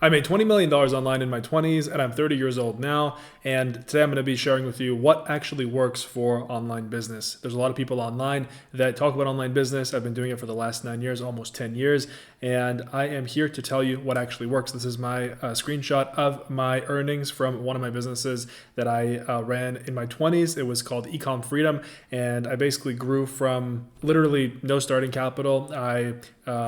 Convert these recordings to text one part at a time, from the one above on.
I made $20 million online in my 20s, and I'm 30 years old now. And today I'm going to be sharing with you what actually works for online business. There's a lot of people online that talk about online business. I've been doing it for the last 9 years, almost 10 years. And I am here to tell you what actually works. This is my screenshot of my earnings from one of my businesses that I ran in my 20s. It was called Ecom Freedom. And I basically grew from literally no starting capital. I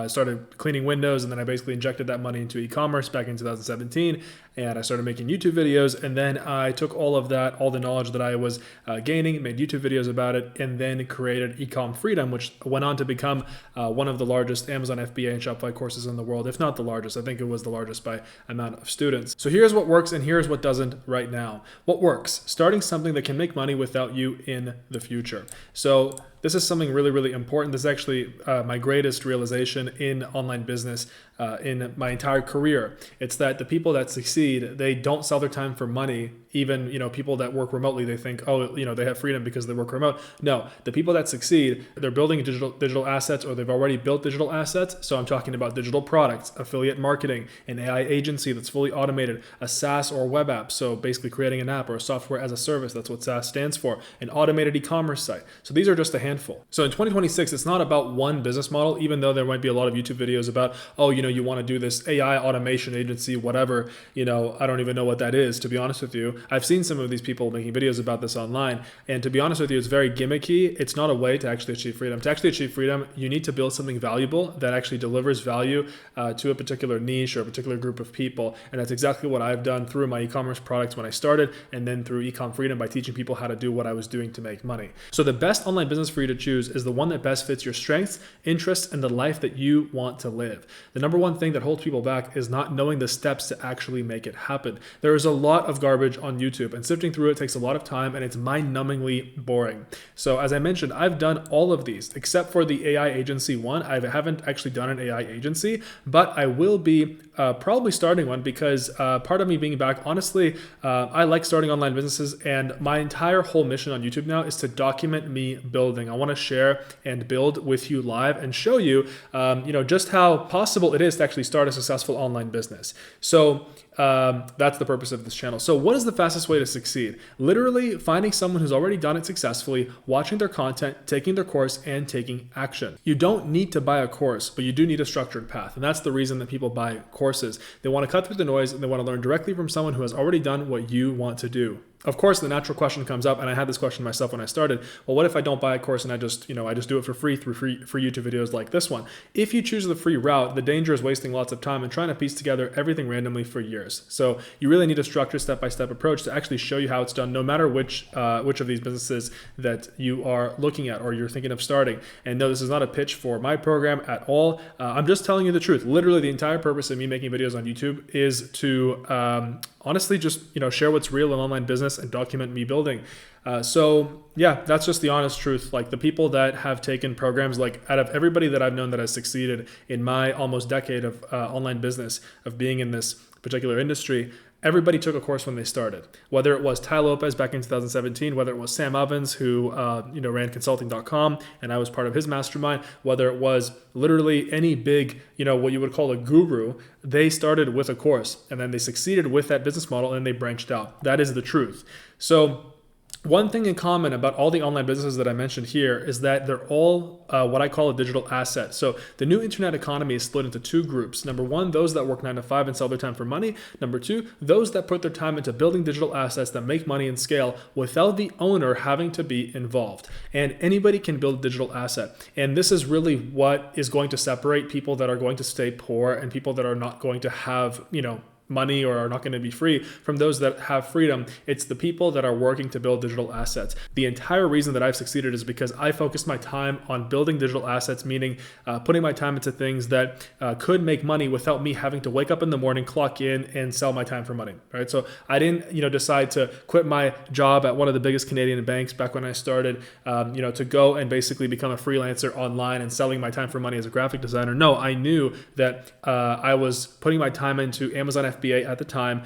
started cleaning windows, and then I basically injected that money into e-commerce back in 2017, and I started making YouTube videos. And then I took all of that, all the knowledge that I was gaining, made YouTube videos about it, and then created Ecom Freedom, which went on to become one of the largest Amazon FBA and Shopify courses in the world, if not the largest. I think it was the largest by amount of students. So here's what works and here's what doesn't right now. What works? Starting something that can make money without you in the future. So this is something really, really important. This is actually my greatest realization in online business in my entire career. It's that the people that succeed, they don't sell their time for money. Even, people that work remotely, they think, they have freedom because they work remote. No, the people that succeed, they're building digital assets, or they've already built digital assets. So I'm talking about digital products, affiliate marketing, an AI agency that's fully automated, a SaaS or web app. So basically creating an app or a software as a service. That's what SaaS stands for. An automated e-commerce site. So these are just a handful. So in 2026, it's not about one business model, even though there might be a lot of YouTube videos about, you want to do this AI automation agency, whatever, I don't even know what that is, to be honest with you. I've seen some of these people making videos about this online, and to be honest with you, it's very gimmicky. It's not a way to actually achieve freedom. To actually achieve freedom, you need to build something valuable that actually delivers value to a particular niche or a particular group of people. And that's exactly what I've done through my e-commerce products when I started, and then through Ecom Freedom by teaching people how to do what I was doing to make money. So the best online business for you to choose is the one that best fits your strengths, interests, and the life that you want to live. The number one thing that holds people back is not knowing the steps to actually make it happen. There is a lot of garbage on YouTube, and sifting through it takes a lot of time, and it's mind-numbingly boring. So as I mentioned, I've done all of these except for the AI agency one. I haven't actually done an AI agency, but I will be probably starting one because part of me being back, honestly, I like starting online businesses, and my entire whole mission on YouTube now is to document me building. I want to share and build with you live and show you, just how possible it is to actually start a successful online business. So that's the purpose of this channel. So what is the fastest way to succeed? Literally finding someone who's already done it successfully, watching their content, taking their course, and taking action. You don't need to buy a course, but you do need a structured path. And that's the reason that people buy courses. They want to cut through the noise, and they want to learn directly from someone who has already done what you want to do. Of course, the natural question comes up, and I had this question myself when I started. Well, what if I don't buy a course and I just do it for free through free YouTube videos like this one? If you choose the free route, the danger is wasting lots of time and trying to piece together everything randomly for years. So you really need a structured step-by-step approach to actually show you how it's done, no matter which of these businesses that you are looking at or you're thinking of starting. And no, this is not a pitch for my program at all. I'm just telling you the truth. Literally, the entire purpose of me making videos on YouTube is to honestly just share what's real in online business and document me building. So yeah, that's just the honest truth. Like the people that have taken programs, like out of everybody that I've known that has succeeded in my almost decade of online business, of being in this particular industry, everybody took a course when they started. Whether it was Ty Lopez back in 2017, whether it was Sam Ovens who ran consulting.com and I was part of his mastermind, whether it was literally any big, what you would call a guru, they started with a course and then they succeeded with that business model and they branched out. That is the truth. So one thing in common about all the online businesses that I mentioned here is that they're all what I call a digital asset. So the new internet economy is split into two groups. Number one, those that work 9 to 5 and sell their time for money. Number two, those that put their time into building digital assets that make money and scale without the owner having to be involved. And anybody can build a digital asset. And this is really what is going to separate people that are going to stay poor and people that are not going to have, money or are not going to be free from those that have freedom. It's the people that are working to build digital assets. The entire reason that I've succeeded is because I focused my time on building digital assets, meaning putting my time into things that could make money without me having to wake up in the morning, clock in, and sell my time for money, right? So I didn't, decide to quit my job at one of the biggest Canadian banks back when I started, to go and basically become a freelancer online and selling my time for money as a graphic designer. No, I knew that I was putting my time into Amazon FBA FBA at the time,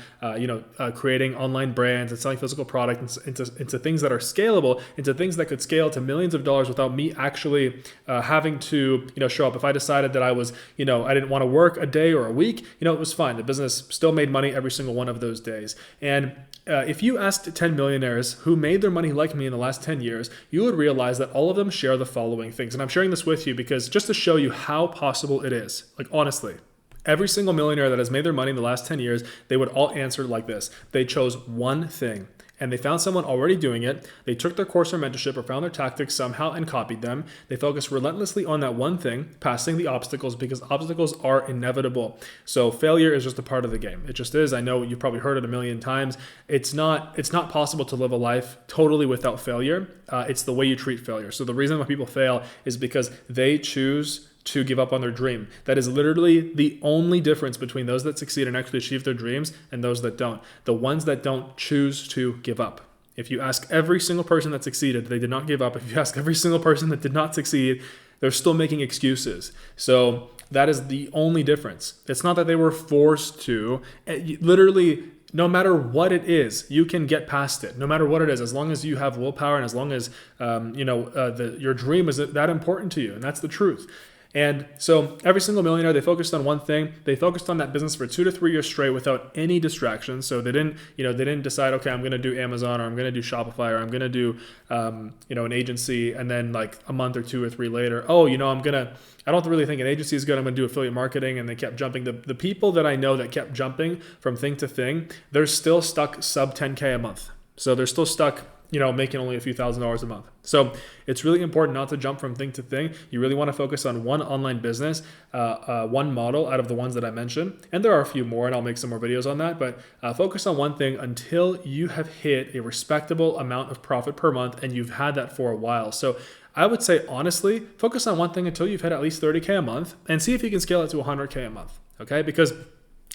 creating online brands and selling physical products into things that are scalable, into things that could scale to millions of dollars without me actually having to, show up. If I decided that I was, I didn't want to work a day or a week, it was fine. The business still made money every single one of those days. And if you asked 10 millionaires who made their money like me in the last 10 years, you would realize that all of them share the following things. And I'm sharing this with you because just to show you how possible it is, like honestly, every single millionaire that has made their money in the last 10 years, they would all answer like this. They chose one thing. And they found someone already doing it. They took their course or mentorship or found their tactics somehow and copied them. They focused relentlessly on that one thing, passing the obstacles, because obstacles are inevitable. So failure is just a part of the game. It just is. I know you've probably heard it a million times. It's not possible to live a life totally without failure. It's the way you treat failure. So the reason why people fail is because they choose to give up on their dream. That is literally the only difference between those that succeed and actually achieve their dreams and those that don't. The ones that don't choose to give up. If you ask every single person that succeeded, they did not give up. If you ask every single person that did not succeed, they're still making excuses. So that is the only difference. It's not that they were forced to. Literally, no matter what it is, you can get past it. No matter what it is, as long as you have willpower and as long as your dream is that important to you, and that's the truth. And so every single millionaire, they focused on one thing. They focused on that business for 2 to 3 years straight without any distractions. So they didn't decide, okay, I'm going to do Amazon or I'm going to do Shopify or I'm going to do, an agency. And then like a month or 2 or 3 later, I don't really think an agency is good. I'm going to do affiliate marketing. And they kept jumping. The people that I know that kept jumping from thing to thing, they're still stuck sub 10K a month. So they're still stuck, making only a few $1,000s a month. So it's really important not to jump from thing to thing. You really want to focus on one online business, one model out of the ones that I mentioned. And there are a few more, and I'll make some more videos on that. But focus on one thing until you have hit a respectable amount of profit per month, and you've had that for a while. So I would say, honestly, focus on one thing until you've hit at least 30K a month and see if you can scale it to 100K a month. Okay? Because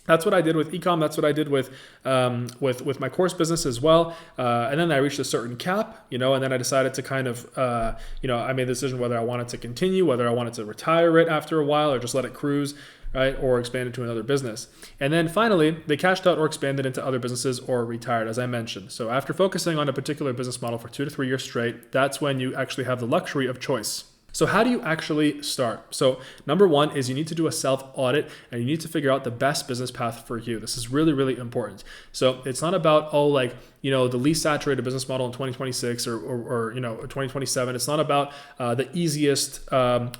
that's what I did with ecom. That's what I did with my course business as well. And then I reached a certain cap, and then I decided to kind of, I made the decision whether I wanted to continue, whether I wanted to retire it after a while or just let it cruise, right? Or expand it to another business. And then finally, they cashed out or expanded into other businesses or retired, as I mentioned. So after focusing on a particular business model for 2 to 3 years straight, that's when you actually have the luxury of choice. So how do you actually start? So number one is you need to do a self-audit and you need to figure out the best business path for you. This is really, really important. So it's not about, the least saturated business model in 2026 or 2027. It's not about the easiest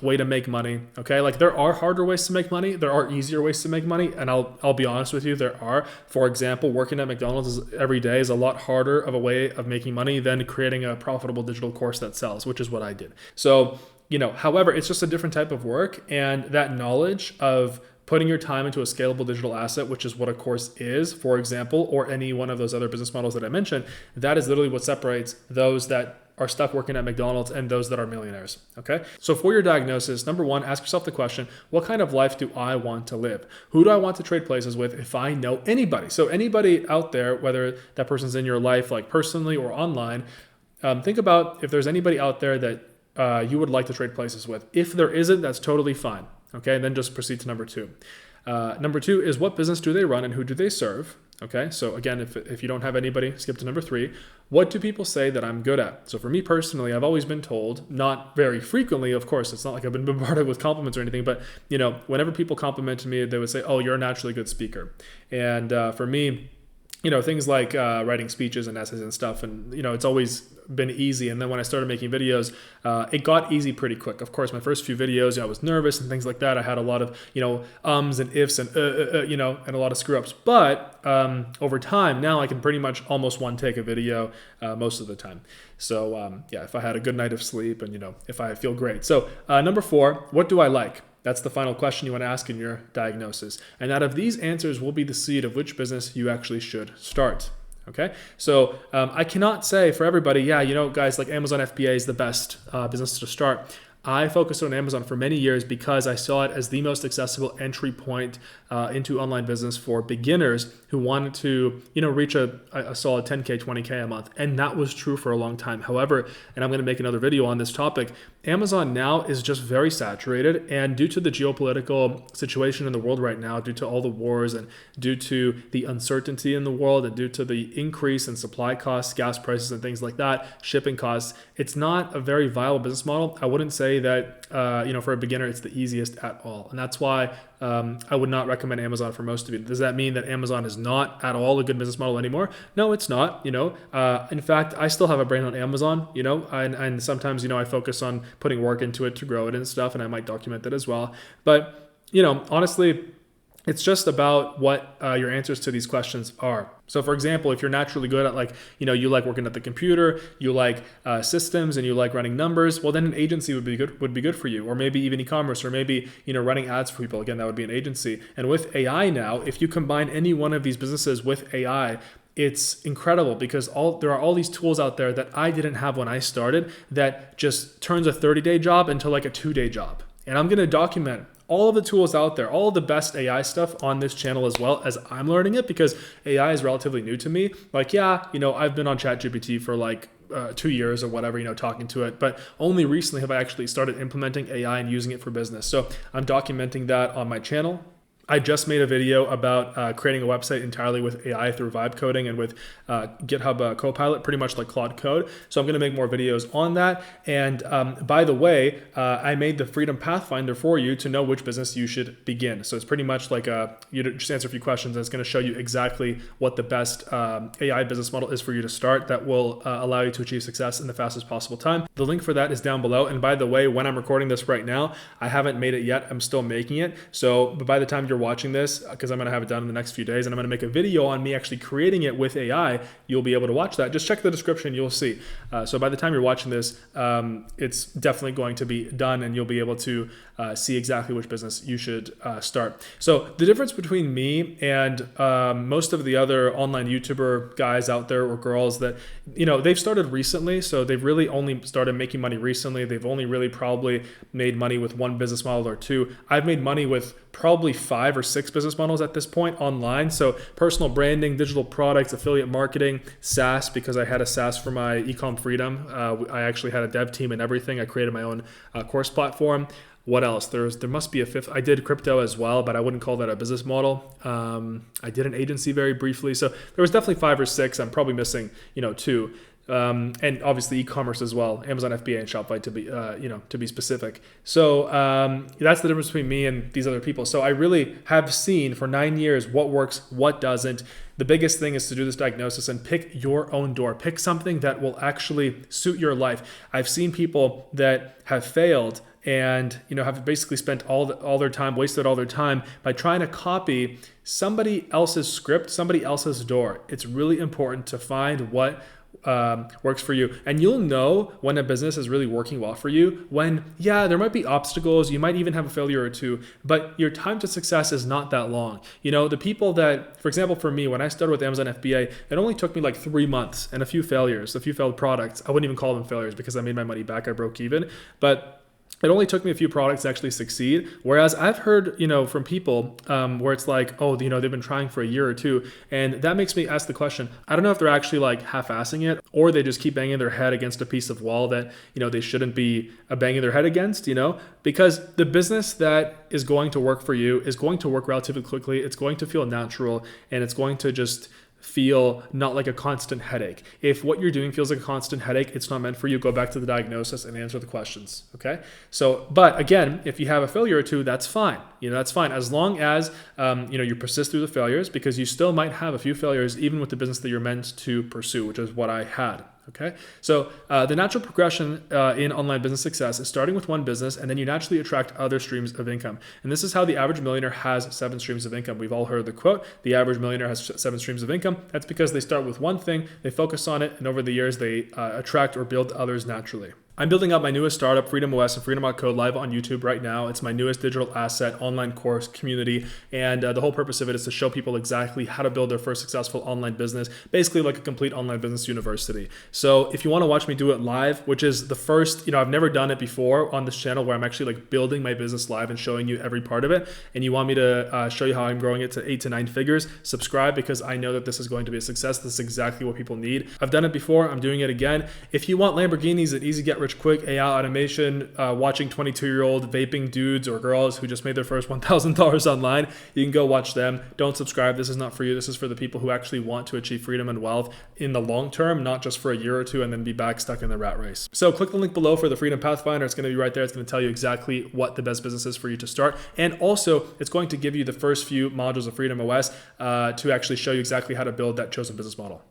way to make money. Okay. Like there are harder ways to make money. There are easier ways to make money. And I'll be honest with you, there are. For example, working at McDonald's every day is a lot harder of a way of making money than creating a profitable digital course that sells, which is what I did. So, however, it's just a different type of work, and that knowledge of putting your time into a scalable digital asset, which is what a course is, for example, or any one of those other business models that I mentioned, that is literally what separates those that are stuck working at McDonald's and those that are millionaires. Okay. So for your diagnosis, number one, ask yourself the question, what kind of life do I want to live? Who do I want to trade places with if I know anybody? So anybody out there, whether that person's in your life, like personally or online, think about if there's anybody out there that you would like to trade places with. If there isn't, that's totally fine. Okay, and then just proceed to number two. Number two is what business do they run and who do they serve? Okay, so again, if you don't have anybody, skip to number three. What do people say that I'm good at? So for me personally, I've always been told, not very frequently, of course, it's not like I've been bombarded with compliments or anything, but whenever people complimented me, they would say, oh, you're a naturally good speaker. And for me, things like writing speeches and essays and stuff. And, it's always been easy. And then when I started making videos, it got easy pretty quick. Of course, my first few videos, I was nervous and things like that. I had a lot of, ums and ifs and, and a lot of screw ups. But over time, now I can pretty much almost one take a video most of the time. So if I had a good night of sleep and, if I feel great. So number four, what do I like? That's the final question you want to ask in your diagnosis. And out of these answers will be the seed of which business you actually should start. Okay, so I cannot say for everybody, guys, like Amazon FBA is the best business to start. I focused on Amazon for many years because I saw it as the most accessible entry point into online business for beginners who wanted to, reach a solid 10K, 20K a month. And that was true for a long time. However, and I'm going to make another video on this topic, Amazon now is just very saturated, and due to the geopolitical situation in the world right now, due to all the wars and due to the uncertainty in the world and due to the increase in supply costs, gas prices and things like that, shipping costs, it's not a very viable business model. I wouldn't say that, for a beginner, it's the easiest at all. And that's why I would not recommend Amazon for most of you. Does that mean that Amazon is not at all a good business model anymore? No, it's not. In fact, I still have a brand on Amazon, and sometimes, I focus on putting work into it to grow it and stuff, and I might document that as well. But, honestly, it's just about what your answers to these questions are. So for example, if you're naturally good at you like working at the computer, you like systems and you like running numbers, well then an agency would be good for you. Or maybe even e-commerce, or maybe, running ads for people. Again, that would be an agency. And with AI now, if you combine any one of these businesses with AI, it's incredible because there are all these tools out there that I didn't have when I started that just turns a 30-day job into like a 2-day job. And I'm going to document all of the tools out there, all of the best AI stuff on this channel as well as I'm learning it, because AI is relatively new to me. I've been on ChatGPT for 2 years or whatever, talking to it, but only recently have I actually started implementing AI and using it for business. So I'm documenting that on my channel. I just made a video about creating a website entirely with AI through vibe coding and with GitHub Copilot, pretty much like Claude Code. So I'm going to make more videos on that. And by the way, I made the Freedom Pathfinder for you to know which business you should begin. So it's pretty much like you just answer a few questions, and it's going to show you exactly what the best AI business model is for you to start that will allow you to achieve success in the fastest possible time. The link for that is down below. And by the way, when I'm recording this right now, I haven't made it yet. I'm still making it. But by the time you're watching this, because I'm going to have it done in the next few days, and I'm going to make a video on me actually creating it with AI, you'll be able to watch that. Just check the description, you'll see. So by the time you're watching this, it's definitely going to be done, and you'll be able to see exactly which business you should start. So the difference between me and most of the other online YouTuber guys out there, or girls, that they've started recently, so they've really only started making money recently. They've only really probably made money with one business model or two. I've made money with probably 5 or 6 business models at this point online. So personal branding, digital products, affiliate marketing, SaaS, because I had a SaaS for my Ecom Freedom. I actually had a dev team and everything. I created my own course platform. What else? There must be a 5th. I did crypto as well, but I wouldn't call that a business model. I did an agency very briefly. So there was definitely 5 or 6. I'm probably missing, 2. And obviously e-commerce as well, Amazon FBA and Shopify to be specific. So that's the difference between me and these other people. So I really have seen for 9 years what works, what doesn't. The biggest thing is to do this diagnosis and pick your own door. Pick something that will actually suit your life. I've seen people that have failed and have basically spent all their time, wasted all their time by trying to copy somebody else's script, somebody else's door. It's really important to find what works for you. And you'll know when a business is really working well for you when, there might be obstacles, you might even have a failure or two, but your time to success is not that long. The people that, for example, for me, when I started with Amazon FBA, it only took me like 3 months and a few failed products. I wouldn't even call them failures because I made my money back, I broke even, but it only took me a few products to actually succeed. Whereas I've heard, from people where it's like, they've been trying for a year or 2. And that makes me ask the question, I don't know if they're actually like half-assing it, or they just keep banging their head against a piece of wall that, they shouldn't be banging their head against, because the business that is going to work for you is going to work relatively quickly. It's going to feel natural, and it's going to just feel not like a constant headache. If what you're doing feels like a constant headache, it's not meant for you. Go back to the diagnosis and answer the questions. Okay. So, but again, if you have a failure or 2, that's fine. That's fine. As long as, you persist through the failures, because you still might have a few failures, even with the business that you're meant to pursue, which is what I had. Okay. So the natural progression in online business success is starting with one business, and then you naturally attract other streams of income. And this is how the average millionaire has 7 streams of income. We've all heard the quote, the average millionaire has 7 streams of income. That's because they start with one thing, they focus on it, and over the years they attract or build others naturally. I'm building up my newest startup, Freedom OS and Freedom Code, live on YouTube right now. It's my newest digital asset, online course, community, and the whole purpose of it is to show people exactly how to build their first successful online business, basically like a complete online business university. So if you want to watch me do it live, which is the first, I've never done it before on this channel where I'm actually like building my business live and showing you every part of it, and you want me to show you how I'm growing it to 8 to 9 figures, subscribe, because I know that this is going to be a success. This is exactly what people need. I've done it before, I'm doing it again. If you want Lamborghinis and easy get rich rich quick, AI automation, watching 22-year-old vaping dudes or girls who just made their first $1,000 online. You can go watch them. Don't subscribe. This is not for you. This is for the people who actually want to achieve freedom and wealth in the long term, not just for a year or two and then be back stuck in the rat race. So click the link below for the Freedom Pathfinder. It's going to be right there. It's going to tell you exactly what the best business is for you to start. And also, it's going to give you the first few modules of Freedom OS to actually show you exactly how to build that chosen business model.